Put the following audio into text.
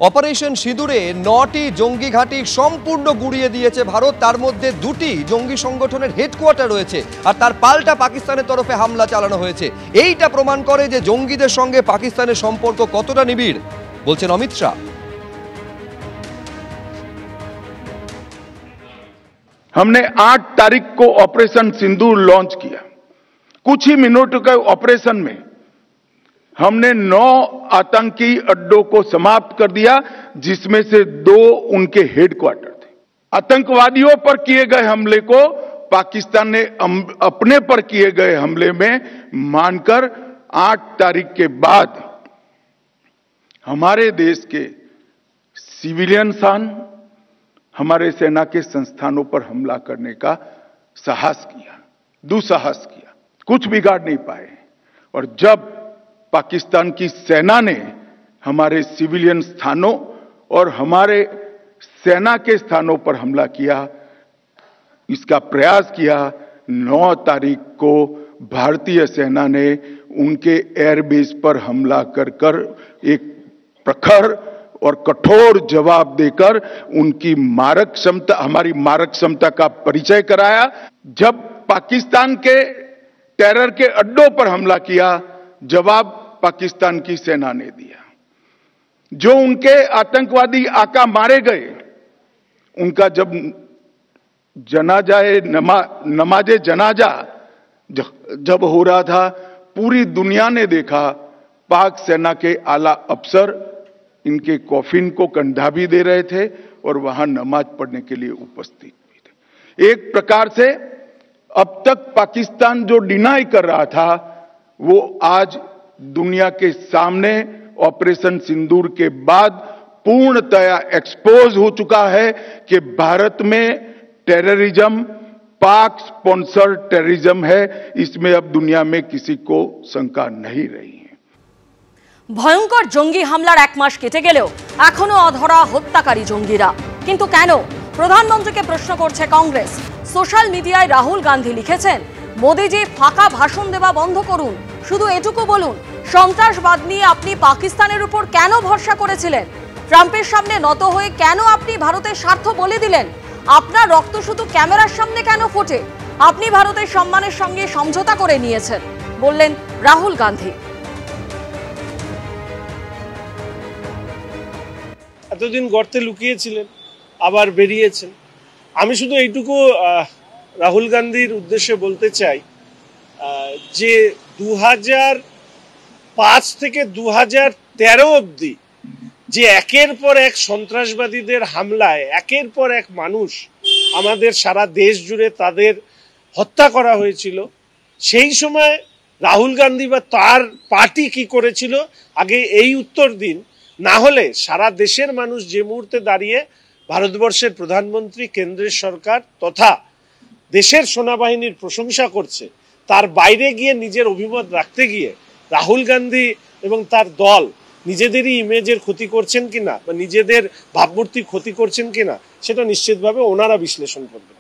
Operation সিঁদুরে 9টি জঙ্গি ঘাঁটি সম্পূর্ণ গুড়িয়ে দিয়েছে ভারত। তার মধ্যে 2টি জঙ্গি সংগঠনের হেডকোয়ার্টার রয়েছে, আর তার পাল্টা পাকিস্তানের তরফে হামলা চালানো হয়েছে। এইটা প্রমাণ করে যে জঙ্গিদের সঙ্গে পাকিস্তানের সম্পর্ক কতটা নিবিড়, বলছেন অমিত শাহ। हमने 8 तारीख को ऑपरेशन सिंदूर लॉन्च किया। कुछ ही मिनटों के ऑपरेशन में हमने 9 आतंकी अड्डों को समाप्त कर दिया, जिसमें से 2 उनके हेडक्वार्टर थे। आतंकवादियों पर किए गए हमले को पाकिस्तान ने अपने पर किए गए हमले में मानकर 8 तारीख के बाद हमारे देश के सिविलियन शान, हमारे सेना के संस्थानों पर हमला करने का साहस किया, दुस्साहस किया, कुछ बिगाड़ नहीं पाए। और जब पाकिस्तान की सेना ने हमारे सिविलियन स्थानों और हमारे सेना के स्थानों पर हमला किया, इसका प्रयास किया, 9 तारीख को भारतीय सेना ने उनके एयरबेस पर हमला कर एक प्रखर और कठोर जवाब देकर उनकी मारक क्षमता, हमारी मारक क्षमता का परिचय कराया। जब पाकिस्तान के टेरर के अड्डों पर हमला किया, जवाब पाकिस्तान की सेना ने दिया। जो उनके आतंकवादी आका मारे गए, उनका जब नमाजे जनाजा जब हो रहा था, पूरी दुनिया ने देखा। पाक सेना के आला अफसर इनके कॉफिन को कंधा भी दे रहे थे और वहां नमाज पढ़ने के लिए उपस्थित भी थे। एक प्रकार से अब तक पाकिस्तान जो डिनाई कर रहा था, वो आज दुनिया के सामने ऑपरेशन सिंदूर के बाद पूर्णतया एक्सपोज हो चुका है कि भारत में टेररिज्म पाक स्पॉन्सर्ड टेररिज्म है। इसमें अब दुनिया में किसी को शंका नहीं रही है। ভয়ঙ্কর জঙ্গি হামলার 1 মাস কেটে গেলেও এখনো অধরা হত্যাকারী জঙ্গিরা। কিন্তু কেন? প্রধানমন্ত্রীকে প্রশ্ন করছে কংগ্রেস। সোশ্যাল মিডিয়ায় রাহুল গান্ধী লিখেছেন, মোদিজি ফাঁকা ভাষণ দেওয়া বন্ধ করুন, শুধু এটুকু বলুন সন্ত্রাসবাদ নিয়ে আপনি পাকিস্তানের উপর কেন ভরসা করেছিলেন? ট্রাম্পের সামনে নত হয়ে কেন আপনি ভারতের স্বার্থ বলে দিলেন? আপনার রক্ত শুধু ক্যামেরার সামনে কেন ফোটে? আপনি ভারতের সম্মানের সঙ্গে সমঝোতা করে নিয়েছেন, বললেন রাহুল গান্ধী। এতদিন গর্তে লুকিয়েছিলেন, আবার বেরিয়েছেন। আমি শুধু এইটুকু রাহুল গান্ধীর উদ্দেশ্যে বলতে চাই যে 2005 থেকে 2013 অবধি যে একের পর এক সন্ত্রাসবাদীদের হামলায় একের পর এক মানুষ আমাদের সারা দেশ জুড়ে তাদের হত্যা করা হয়েছিল, সেই সময় রাহুল গান্ধী বা তার পার্টি কি করেছিল আগে এই উত্তর দিন। না হলে সারা দেশের মানুষ যে মুহূর্তে দাঁড়িয়ে ভারতবর্ষের প্রধানমন্ত্রী, কেন্দ্রের সরকার তথা দেশের সেনাবাহিনীর প্রশংসা করছে, তার বাইরে গিয়ে নিজের অভিমত রাখতে গিয়ে রাহুল গান্ধী এবং তার দল নিজেদেরই ইমেজের ক্ষতি করছেন কিনা বা নিজেদের ভাবমূর্তির ক্ষতি করছেন কিনা, সেটা নিশ্চিতভাবে ওনারা বিশ্লেষণ করবেন।